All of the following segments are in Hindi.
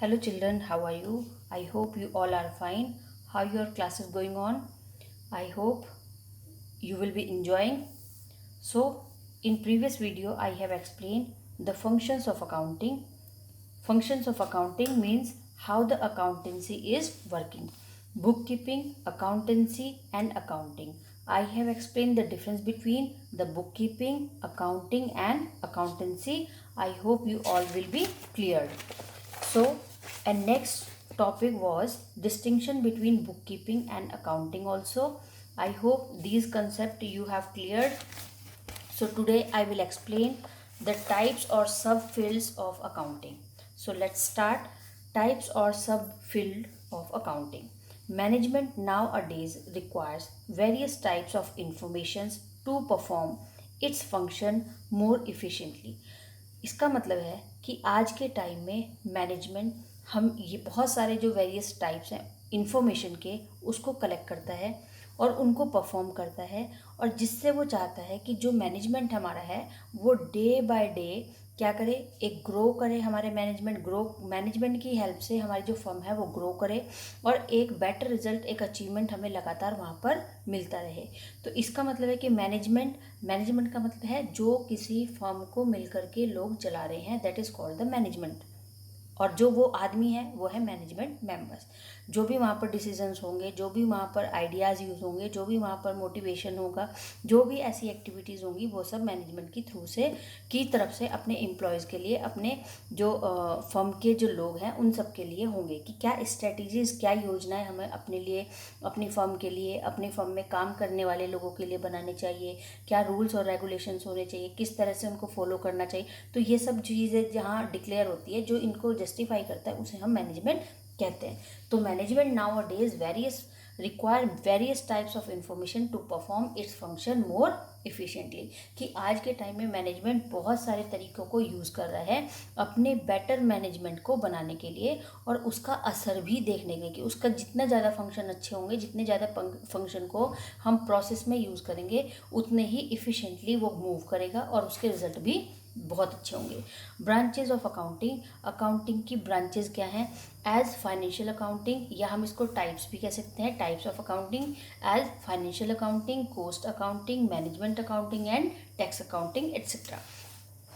Hello children, how are you? I hope you all are fine. How your class is going on? I hope you will be enjoying. So, in previous video I have explained the functions of accounting. Functions of accounting means how the accountancy is working. Bookkeeping, accountancy and accounting. I have explained the difference between the bookkeeping, accounting and accountancy. I hope you all will be cleared. So, and next topic was distinction between bookkeeping and accounting also. I hope these concepts you have cleared. So today I will explain the types or subfields of accounting. So let's start. Types or subfield of accounting. Management nowadays requires various types of informations to perform its function more efficiently. इसका मतलब है कि आज के टाइम में मैनेजमेंट हम ये बहुत सारे जो वेरियस टाइप्स हैं इंफॉर्मेशन के उसको कलेक्ट करता है और उनको परफॉर्म करता है, और जिससे वो चाहता है कि जो मैनेजमेंट हमारा है वो डे बाय डे क्या करे, एक ग्रो करे। हमारे मैनेजमेंट की हेल्प से हमारी जो फर्म है वो ग्रो करे और एक बेटर रिजल्ट, एक अचीवमेंट हमें लगातार वहाँ पर मिलता रहे। तो इसका मतलब है कि मैनेजमेंट का मतलब है जो किसी फर्म को मिल करके लोग चला रहे हैं, that is called the management. और जो वो आदमी है वो है मैनेजमेंट मेंबर्स। जो भी वहाँ पर डिसीजंस होंगे, जो भी वहाँ पर आइडियाज़ यूज़ होंगे, जो भी वहाँ पर मोटिवेशन होगा, जो भी ऐसी एक्टिविटीज़ होंगी वो सब मैनेजमेंट की थ्रू से की तरफ से अपने एम्प्लॉयज़ के लिए, अपने जो फर्म के जो लोग हैं उन सब के लिए होंगे कि क्या स्ट्रेटजीज़, क्या योजनाएं हमें अपने लिए, अपनी फर्म के लिए, अपने फर्म में काम करने वाले लोगों के लिए बनाने चाहिए, क्या रूल्स और रेगुलेशंस होने चाहिए, किस तरह से उनको फॉलो करना चाहिए। तो ये सब चीज़ें जहाँ डिक्लेयर होती है, जो इनको जस्टिफाई करता है, उसे हम मैनेजमेंट कहते हैं। तो management nowadays require various types of information to perform its function more efficiently. कि आज के टाइम में मैनेजमेंट बहुत सारे तरीक़ों को यूज़ कर रहा है अपने बेटर मैनेजमेंट को बनाने के लिए, और उसका असर भी देखने के लिए कि उसका जितना ज़्यादा फंक्शन अच्छे होंगे, जितने ज़्यादा फंक्शन को हम प्रोसेस में यूज़ करेंगे, उतने ही इफ़िशिएंटली वो मूव करेगा और उसके रिजल्ट भी बहुत अच्छे होंगे। ब्रांचेज ऑफ अकाउंटिंग, अकाउंटिंग की ब्रांचेज क्या हैं? एज फाइनेंशियल अकाउंटिंग, या हम इसको टाइप्स भी कह सकते हैं, types of accounting as financial accounting, cost accounting, management accounting and tax accounting etcetera.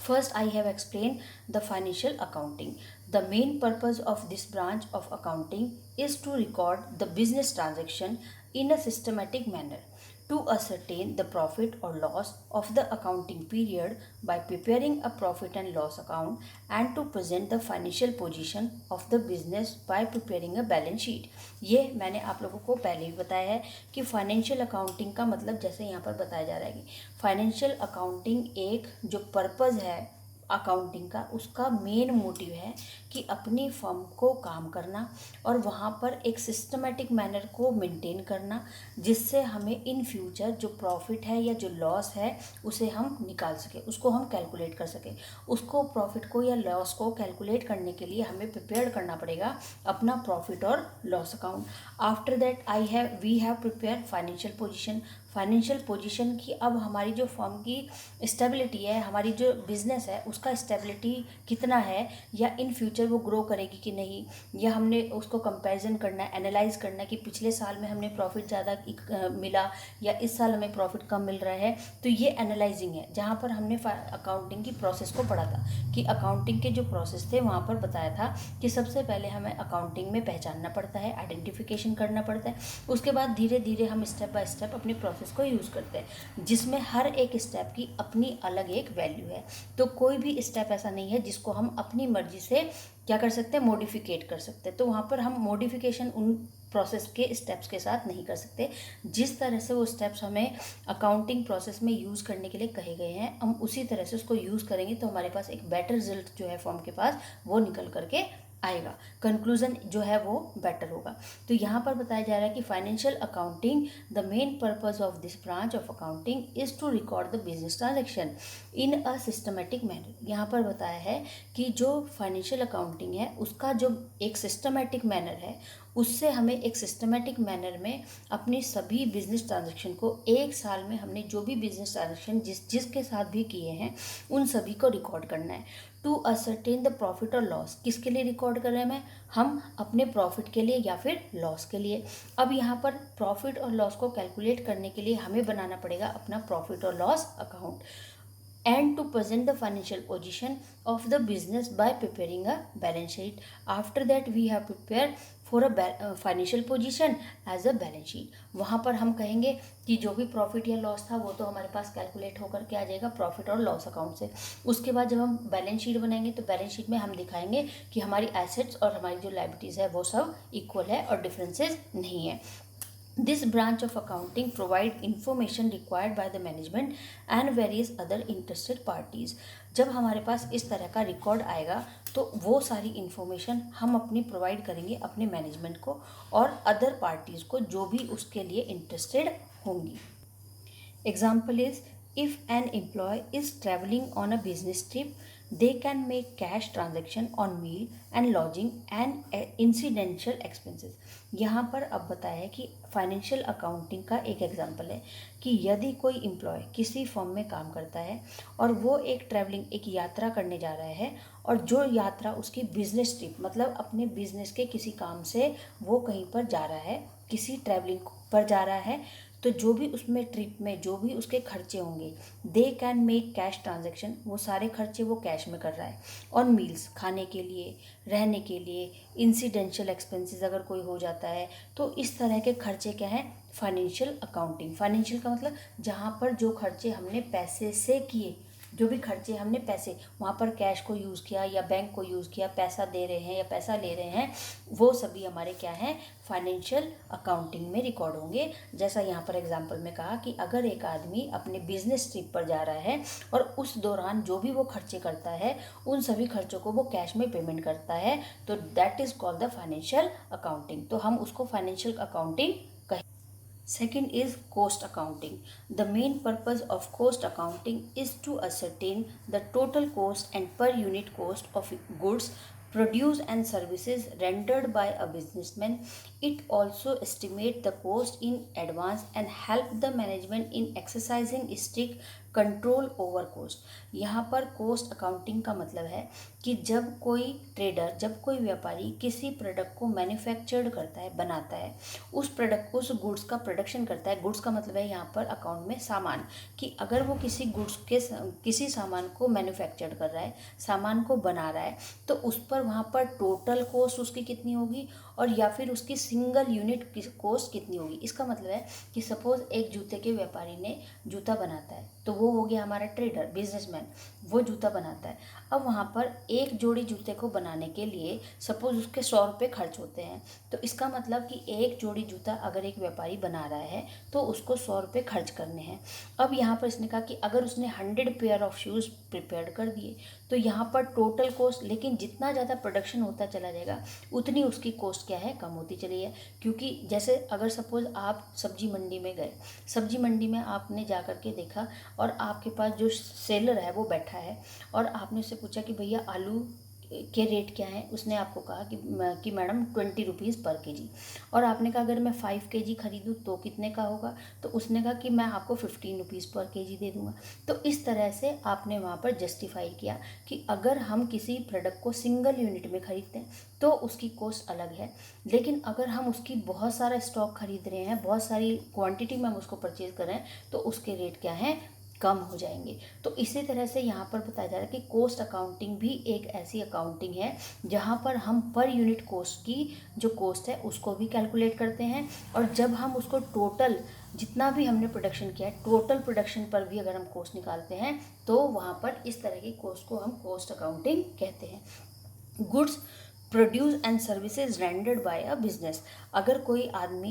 First, I have explained the financial accounting. The main purpose of this branch of accounting is to record the business transaction in a systematic manner to ascertain the profit or loss of the accounting period by preparing a profit and loss account, and to present the financial position of the business by preparing a balance sheet. ये मैंने आप लोगों को पहले ही बताया है कि फाइनेंशियल अकाउंटिंग का मतलब जैसे यहाँ पर बताया जा रहा है कि फाइनेंशियल अकाउंटिंग एक जो पर्पज़ है अकाउंटिंग का, उसका मेन मोटिव है कि अपनी फर्म को काम करना और वहाँ पर एक सिस्टमेटिक मैनर को मेंटेन करना, जिससे हमें इन फ्यूचर जो प्रॉफिट है या जो लॉस है उसे हम निकाल सकें, उसको हम कैलकुलेट कर सकें। उसको प्रॉफिट को या लॉस को कैलकुलेट करने के लिए हमें प्रिपेयर करना पड़ेगा अपना प्रॉफिट और loss account. After that we have prepare financial position. Financial position की अब हमारी जो फर्म की स्टेबिलिटी है, हमारी जो बिज़नेस है उसका स्टेबिलिटी कितना है, या इन फ्यूचर वो ग्रो करेगी कि नहीं, या हमने उसको कंपैरिजन करना है, एनालाइज करना है कि पिछले साल में हमने प्रॉफिट ज़्यादा मिला या इस साल हमें प्रॉफिट कम मिल रहा है। तो ये एनालाइजिंग है, जहाँ पर हमने अकाउंटिंग की प्रोसेस को पढ़ा था कि अकाउंटिंग के जो प्रोसेस थे वहाँ पर बताया था कि सबसे पहले हमें अकाउंटिंग में पहचानना पड़ता है, आइडेंटिफिकेशन करना पड़ता है, उसके बाद धीरे धीरे हम स्टेप बाय स्टेप अपनी प्रोसेस को यूज़ करते हैं, जिसमें हर एक स्टेप की अपनी अलग एक वैल्यू है। तो कोई भी स्टेप ऐसा नहीं है जिसको हम अपनी मर्जी से क्या कर सकते हैं, मॉडिफिकेट कर सकते हैं। तो वहाँ पर हम मॉडिफिकेशन उन प्रोसेस के स्टेप्स के साथ नहीं कर सकते। जिस तरह से वो स्टेप्स हमें अकाउंटिंग प्रोसेस में यूज़ करने के लिए कहे गए हैं, हम उसी तरह से उसको यूज़ करेंगे तो हमारे पास एक बेटर रिजल्ट जो है फॉर्म के पास वो निकल करके आएगा, कंक्लूजन जो है वो बेटर होगा। तो यहाँ पर बताया जा रहा है कि financial accounting, the main purpose of this branch of accounting is to record the business transaction in a systematic manner. यहाँ पर बताया है कि जो फाइनेंशियल अकाउंटिंग है उसका जो एक सिस्टमेटिक मैनर है, उससे हमें एक सिस्टमेटिक मैनर में अपनी सभी बिजनेस ट्रांजेक्शन को, एक साल में हमने जो भी बिजनेस ट्रांजेक्शन जिसके साथ भी किए हैं उन सभी को रिकॉर्ड करना है। टू असर्टेन द प्रॉफिट और लॉस, किसके लिए रिकॉर्ड कर रहे हैं हम अपने प्रॉफिट के लिए या फिर लॉस के लिए। अब यहाँ पर प्रॉफिट और लॉस को कैलकुलेट करने के लिए हमें बनाना पड़ेगा अपना प्रॉफिट और loss account, and to present the financial position of the business by preparing a balance sheet. After that we have prepared for a financial position as a balance sheet. वहाँ पर हम कहेंगे कि जो भी प्रॉफिट या लॉस था वो तो हमारे पास कैलकुलेट होकर के आ जाएगा प्रॉफिट और लॉस अकाउंट से। उसके बाद जब हम बैलेंस शीट बनाएंगे तो बैलेंस शीट में हम दिखाएंगे कि हमारी एसेट्स और हमारी जो लायबिलिटीज़ है वो सब इक्वल है और डिफरेंसेस नहीं है। This branch of accounting provide information required by the management and various other interested parties. जब हमारे पास इस तरह का रिकॉर्ड आएगा तो वो सारी इन्फॉर्मेशन हम अपनी प्रोवाइड करेंगे अपने मैनेजमेंट को और अदर पार्टीज़ को जो भी उसके लिए इंटरेस्टेड होंगी। Example is, if an employee is traveling on a business trip, they can make cash transaction on meal and lodging and incidental expenses. यहाँ पर अब बताया है कि फाइनेंशियल अकाउंटिंग का एक एग्जांपल है कि यदि कोई एम्प्लॉय किसी फर्म में काम करता है और वो एक ट्रैवलिंग एक यात्रा करने जा रहा है और जो यात्रा उसकी बिजनेस ट्रिप मतलब अपने बिजनेस के किसी काम से वो कहीं पर जा रहा है, किसी ट्रैवलिंग पर जा रहा है, तो जो भी उसमें ट्रिप में जो भी उसके खर्चे होंगे they can make cash transaction, वो सारे खर्चे वो कैश में कर रहा है। और मील्स खाने के लिए, रहने के लिए, इंसिडेंशियल एक्सपेंसेस अगर कोई हो जाता है तो इस तरह के खर्चे क्या हैं, फाइनेंशियल अकाउंटिंग। फाइनेंशियल का मतलब जहाँ पर जो खर्चे हमने पैसे से किए, जो भी खर्चे हमने पैसे वहाँ पर कैश को यूज़ किया या बैंक को यूज़ किया, पैसा दे रहे हैं या पैसा ले रहे हैं, वो सभी हमारे क्या हैं, फाइनेंशियल अकाउंटिंग में रिकॉर्ड होंगे। जैसा यहाँ पर एग्जांपल में कहा कि अगर एक आदमी अपने बिजनेस ट्रिप पर जा रहा है और उस दौरान जो भी वो खर्चे करता है उन सभी खर्चों को वो कैश में पेमेंट करता है तो that is called the financial accounting. तो हम उसको फाइनेंशियल अकाउंटिंग कहें। Second is cost accounting. The main purpose of cost accounting is to ascertain the total cost and per unit cost of goods produced and services rendered by a businessman. It also estimates the cost in advance and help the management in exercising strict control over cost. यहाँ पर कोस्ट अकाउंटिंग का मतलब है कि जब कोई ट्रेडर, जब कोई व्यापारी किसी प्रोडक्ट को मैन्युफैक्चर्ड करता है, बनाता है, उस प्रोडक्ट उस गुड्स का प्रोडक्शन करता है। गुड्स का मतलब है यहाँ पर अकाउंट में सामान, कि अगर वो किसी गुड्स के किसी सामान को मैन्युफैक्चर्ड कर रहा है, सामान को बना रहा है, तो उस पर वहाँ पर टोटल कॉस्ट उसकी कितनी होगी और या फिर उसकी सिंगल यूनिट कोस्ट कितनी होगी। इसका मतलब है कि सपोज एक जूते के व्यापारी ने जूता बनाता है तो वो हो गया हमारा ट्रेडर, बिजनेसमैन, वो जूता बनाता है। अब वहाँ पर एक जोड़ी जूते को बनाने के लिए सपोज उसके 100 रुपये खर्च होते हैं, तो इसका मतलब कि एक जोड़ी जूता अगर एक व्यापारी बना रहा है तो उसको 100 रुपये खर्च करने हैं। अब यहाँ पर इसने कहा कि अगर उसने 100 पेयर ऑफ शूज़ प्रिपेयर कर दिए तो यहाँ पर टोटल कॉस्ट, लेकिन जितना ज़्यादा प्रोडक्शन होता चला जाएगा उतनी उसकी कॉस्ट क्या है, कम होती चली है। क्योंकि जैसे अगर सपोज आप सब्जी मंडी में गए, सब्जी मंडी में आपने जा कर के देखा और आपके पास जो सेलर है वो बैठा है और आपने उससे पूछा कि भैया आलू के रेट क्या है। उसने आपको कहा कि मैडम 20 रुपीज़ पर केजी। और आपने कहा अगर मैं 5 केजी खरीदूँ तो कितने का होगा, तो उसने कहा कि मैं आपको 15 रुपीज़ पर केजी दे दूँगा। तो इस तरह से आपने वहाँ पर जस्टिफाई किया कि अगर हम किसी प्रोडक्ट को सिंगल यूनिट में खरीदते हैं तो उसकी कॉस्ट अलग है, लेकिन अगर हम उसकी बहुत सारा स्टॉक खरीद रहे हैं, बहुत सारी क्वांटिटी में हम उसको परचेज़ कर रहे हैं तो उसके रेट क्या हैं, कम हो जाएंगे। तो इसी तरह से यहाँ पर बताया जा रहा है कि कोस्ट अकाउंटिंग भी एक ऐसी अकाउंटिंग है जहाँ पर हम पर यूनिट कोस्ट की जो कोस्ट है उसको भी कैलकुलेट करते हैं, और जब हम उसको टोटल जितना भी हमने प्रोडक्शन किया है टोटल प्रोडक्शन पर भी अगर हम कोस्ट निकालते हैं तो वहाँ पर इस तरह की कोस्ट को हम कोस्ट अकाउंटिंग कहते हैं। Goods produce and services rendered by a business. अगर कोई आदमी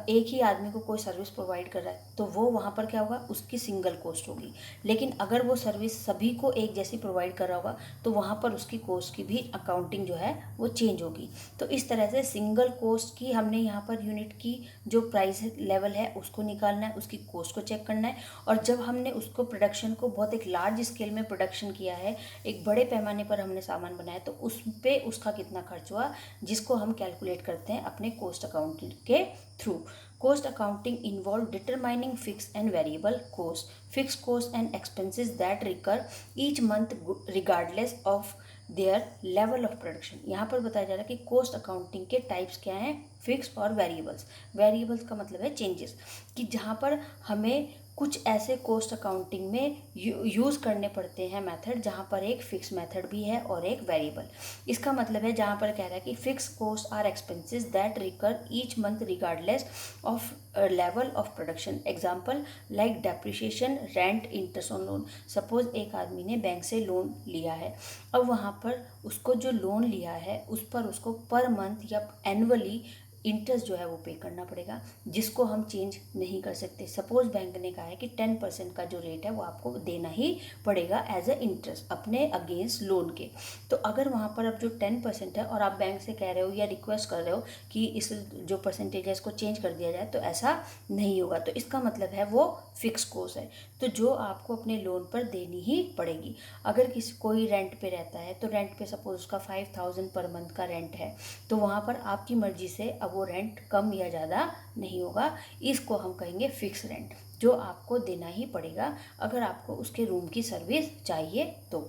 एक ही आदमी को कोई सर्विस प्रोवाइड कर रहा है तो वो वहाँ पर क्या होगा, उसकी सिंगल कॉस्ट होगी। लेकिन अगर वो सर्विस सभी को एक जैसी प्रोवाइड कर रहा होगा तो वहाँ पर उसकी कॉस्ट की भी अकाउंटिंग जो है वो चेंज होगी। तो इस तरह से सिंगल कॉस्ट की हमने यहाँ पर यूनिट की जो प्राइस लेवल है उसको निकालना है, उसकी कॉस्ट को चेक करना है। और जब हमने उसको प्रोडक्शन को बहुत एक लार्ज स्केल में प्रोडक्शन किया है, एक बड़े पैमाने पर हमने सामान बनाया, तो उस पर उसका कितना खर्च हुआ, जिसको हम कैलकुलेट करते हैं अपने कॉस्ट अकाउंटिंग के through. Cost accounting involve determining fixed and variable costs, fixed costs and expenses that recur each month regardless of their level of production. यहाँ पर बताया जा रहा है कि कॉस्ट अकाउंटिंग के टाइप्स क्या हैं, फिक्स और वेरिएबल्स। वेरिएबल्स का मतलब है चेंजेस, कि जहाँ पर हमें कुछ ऐसे कॉस्ट अकाउंटिंग में यूज़ करने पड़ते हैं मेथड, जहाँ पर एक फिक्स मेथड भी है और एक वेरिएबल। इसका मतलब है जहाँ पर कह रहा है कि fixed cost are expenses that recur each month regardless of level of production. Example like depreciation, rent, interest on loan. Suppose एक आदमी ने बैंक से लोन लिया है, अब वहाँ पर उसको जो लोन लिया है उस पर उसको पर मंथ या एनुअली इंटरेस्ट जो है वो पे करना पड़ेगा, जिसको हम चेंज नहीं कर सकते। सपोज बैंक ने कहा है कि 10% का जो रेट है वो आपको देना ही पड़ेगा एज ए इंटरेस्ट अपने अगेंस्ट लोन के। तो अगर वहाँ पर अब जो 10% है और आप बैंक से कह रहे हो या रिक्वेस्ट कर रहे हो कि इस जो परसेंटेज है इसको चेंज कर दिया जाए, तो ऐसा नहीं होगा। तो इसका मतलब है वो फिक्स कॉस्ट है, तो जो आपको अपने लोन पर देनी ही पड़ेगी। अगर कोई रेंट पे रहता है तो रेंट पे सपोज उसका 5000 पर मंथ का रेंट है, तो वहाँ पर आपकी मर्जी से अब वो रेंट कम या ज़्यादा नहीं होगा। इसको हम कहेंगे फिक्स रेंट, जो आपको देना ही पड़ेगा अगर आपको उसके रूम की सर्विस चाहिए तो।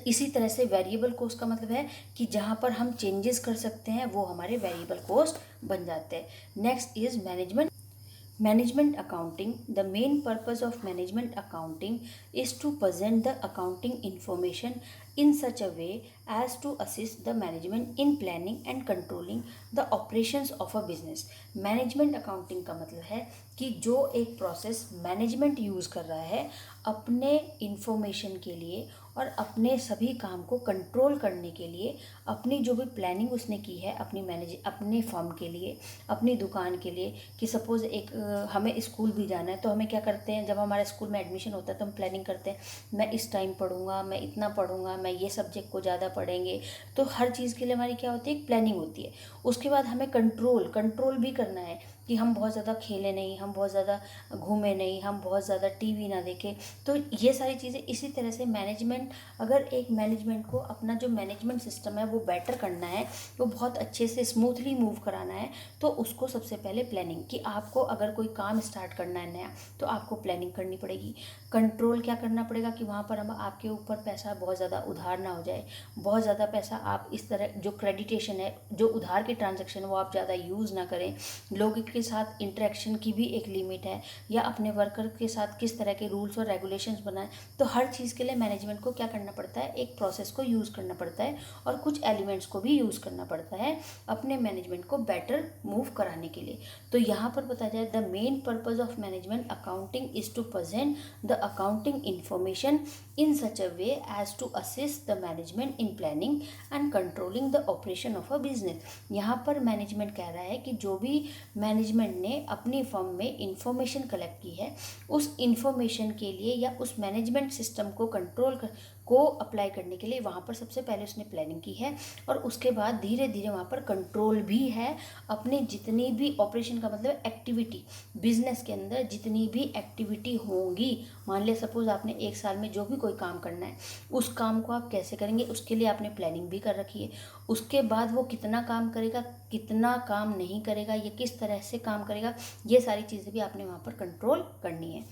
इसी तरह से वेरिएबल कॉस्ट का मतलब है कि जहाँ पर हम चेंजेस कर सकते हैं वो हमारे वेरिएबल कॉस्ट बन जाते हैं। Next is Management accounting. The main purpose of management accounting is to present the accounting information in such a way as to assist the management in planning and controlling the operations of a business. Management accounting का मतलब है कि जो एक प्रोसेस मैनेजमेंट यूज़ कर रहा है अपने इंफॉर्मेशन के लिए और अपने सभी काम को कंट्रोल करने के लिए, अपनी जो भी प्लानिंग उसने की है अपने फर्म के लिए, अपनी दुकान के लिए, कि सपोज़ एक हमें स्कूल भी जाना है तो हमें क्या करते हैं, जब हमारे स्कूल में एडमिशन होता है तो हम प्लानिंग करते हैं, मैं इस टाइम पढ़ूंगा, मैं इतना पढ़ूंगा, मैं ये सब्जेक्ट को ज़्यादा पढ़ेंगे। तो हर चीज़ के लिए हमारी क्या होती है, एक प्लानिंग होती है। उसके बाद हमें कंट्रोल भी करना है कि हम बहुत ज़्यादा खेले नहीं, हम बहुत ज़्यादा घूमे नहीं, हम बहुत ज़्यादा टीवी ना देखें। तो ये सारी चीज़ें इसी तरह से मैनेजमेंट, अगर एक मैनेजमेंट को अपना जो मैनेजमेंट सिस्टम है वो बेटर करना है, वो बहुत अच्छे से स्मूथली मूव कराना है, तो उसको सबसे पहले प्लानिंग, कि आपको अगर कोई काम स्टार्ट करना है नया तो आपको प्लानिंग करनी पड़ेगी। कंट्रोल क्या करना पड़ेगा कि वहाँ पर हम आपके ऊपर पैसा बहुत ज़्यादा उधार ना हो जाए, बहुत ज़्यादा पैसा आप इस तरह जो क्रेडिटेशन है, जो उधार के ट्रांजैक्शन वो आप ज़्यादा यूज़ ना करें। लोगों के साथ इंटरेक्शन की भी एक लिमिट है, या अपने वर्कर के साथ किस तरह के रूल्स और रेगुलेशंस बनाएं। तो हर चीज़ के लिए मैनेजमेंट को क्या करना पड़ता है, एक प्रोसेस को यूज़ करना पड़ता है और कुछ एलिमेंट्स को भी यूज़ करना पड़ता है अपने मैनेजमेंट को बेटर मूव कराने के लिए। तो यहाँ पर बताया जाए the main purpose of management accounting is to present the accounting information in such a way as to assist the management in planning and controlling the operation of a business। यहाँ पर मैनेजमेंट कह रहा है कि जो भी मैनेजमेंट ने अपनी फर्म में इंफॉर्मेशन कलेक्ट की है, उस इंफॉर्मेशन के लिए या उस मैनेजमेंट सिस्टम को को अप्लाई करने के लिए वहाँ पर सबसे पहले उसने प्लानिंग की है, और उसके बाद धीरे धीरे वहाँ पर कंट्रोल भी है। अपने जितनी भी ऑपरेशन का मतलब एक्टिविटी, बिजनेस के अंदर जितनी भी एक्टिविटी होंगी, मान लिया सपोज आपने एक साल में जो भी कोई काम करना है, उस काम को आप कैसे करेंगे उसके लिए आपने प्लानिंग भी कर रखी है। उसके बाद वो कितना काम करेगा, कितना काम नहीं करेगा, ये किस तरह से काम करेगा, ये सारी चीज़ें भी आपने वहाँ पर कंट्रोल करनी है।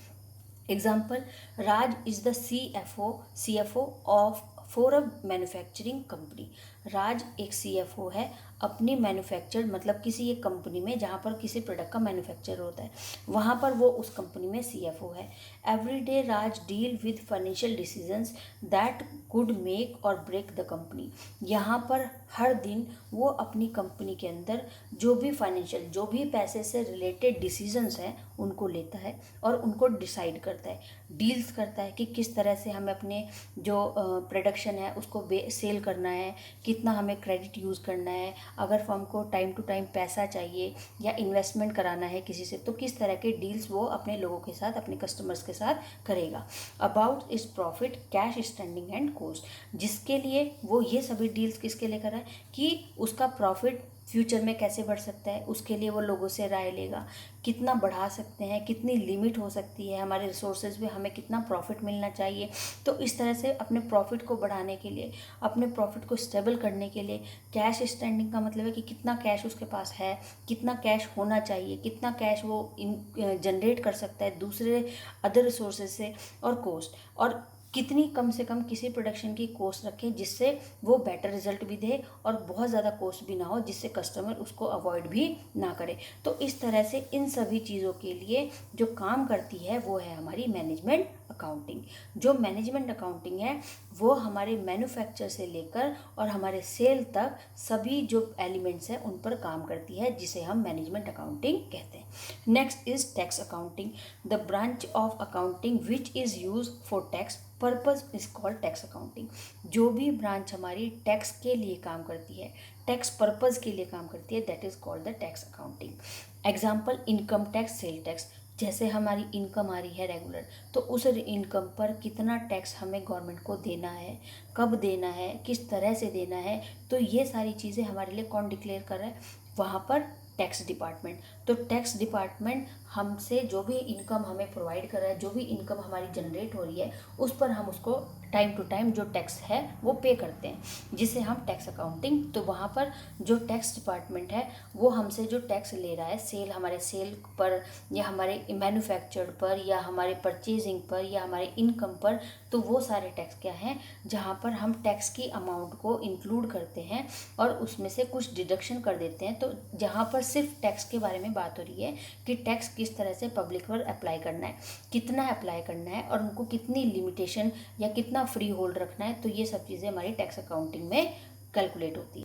Example, Raj is the CFO of for a manufacturing company. Raj एक CFO है अपनी मैन्युफैक्चर मतलब किसी एक कंपनी में जहाँ पर किसी प्रोडक्ट का मैन्युफैक्चर होता है, वहाँ पर वो उस कंपनी में CFO है। Every day Raj deal with financial decisions that could make और ब्रेक द कंपनी। यहाँ पर हर दिन वो अपनी कंपनी के अंदर जो भी फाइनेंशियल, जो भी पैसे से रिलेटेड डिसीजंस हैं उनको लेता है और उनको डिसाइड करता है, डील्स करता है कि किस तरह से हमें अपने जो प्रोडक्शन है उसको सेल करना है, कितना हमें क्रेडिट यूज़ करना है, अगर फर्म को टाइम टू टाइम पैसा चाहिए या इन्वेस्टमेंट कराना है किसी से, तो किस तरह के डील्स वो अपने लोगों के साथ, अपने कस्टमर्स के साथ करेगा। अबाउट इस profit, cash standing and cost, जिसके लिए वो ये सभी डील्स किसके लिए कर रहा है कि उसका प्रॉफिट फ्यूचर में कैसे बढ़ सकता है, उसके लिए वो लोगों से राय लेगा। कितना बढ़ा सकते हैं, कितनी लिमिट हो सकती है, हमारे रिसोर्सेज में हमें कितना प्रॉफिट मिलना चाहिए। तो इस तरह से अपने प्रॉफिट को बढ़ाने के लिए, अपने प्रॉफिट को स्टेबल करने के लिए, कैश स्टैंडिंग का मतलब है कि कितना कैश उसके पास है, कितना कैश होना चाहिए, कितना कैश वो जनरेट कर सकता है दूसरे अदर रिसोर्सेज से, और कॉस्ट, और कितनी कम से कम किसी प्रोडक्शन की कॉस्ट रखें जिससे वो बेटर रिजल्ट भी दे और बहुत ज़्यादा कॉस्ट भी ना हो, जिससे कस्टमर उसको अवॉइड भी ना करे। तो इस तरह से इन सभी चीज़ों के लिए जो काम करती है वो है हमारी मैनेजमेंट अकाउंटिंग। जो मैनेजमेंट अकाउंटिंग है वो हमारे मैन्युफैक्चर से लेकर और हमारे सेल तक सभी जो एलिमेंट्स हैं उन पर काम करती है, जिसे हम मैनेजमेंट अकाउंटिंग कहते हैं। Next is tax accounting, the branch of accounting which is use for tax purpose is called tax accounting. जो भी ब्रांच हमारी टैक्स के लिए काम करती है, टैक्स पर्पज के लिए काम करती है, that is called the tax accounting. Example, income tax, sale tax. जैसे हमारी इनकम आ रही है रेगुलर, तो उस इनकम पर कितना टैक्स हमें गवर्नमेंट को देना है, कब देना है, किस तरह से देना है, तो ये सारी चीज़ें हमारे लिए कौन डिक्लेयर कर रहा है, वहाँ पर टैक्स डिपार्टमेंट। तो टैक्स डिपार्टमेंट हमसे जो भी इनकम हमें प्रोवाइड कर रहा है, जो भी इनकम हमारी जनरेट हो रही है, उस पर हम उसको टाइम टू टाइम जो टैक्स है वो पे करते हैं, जिसे हम टैक्स अकाउंटिंग। तो वहाँ पर जो टैक्स डिपार्टमेंट है वो हमसे जो टैक्स ले रहा है, सेल, हमारे सेल पर या हमारे मैन्युफैक्चर्ड पर या हमारे परचेजिंग पर या हमारे इनकम पर, तो वो सारे टैक्स क्या हैं जहाँ पर हम टैक्स की अमाउंट को इंक्लूड करते हैं और उसमें से कुछ डिडक्शन कर देते हैं। तो जहाँ पर सिर्फ टैक्स के बारे में बात हो रही है कि टैक्स किस तरह से पब्लिक पर अप्लाई करना है, कितना अप्लाई करना है और उनको कितनी लिमिटेशन या कितना फ्री होल्ड रखना है, तो ये सब चीज़ें हमारी टैक्स अकाउंटिंग में कैलकुलेट होती है।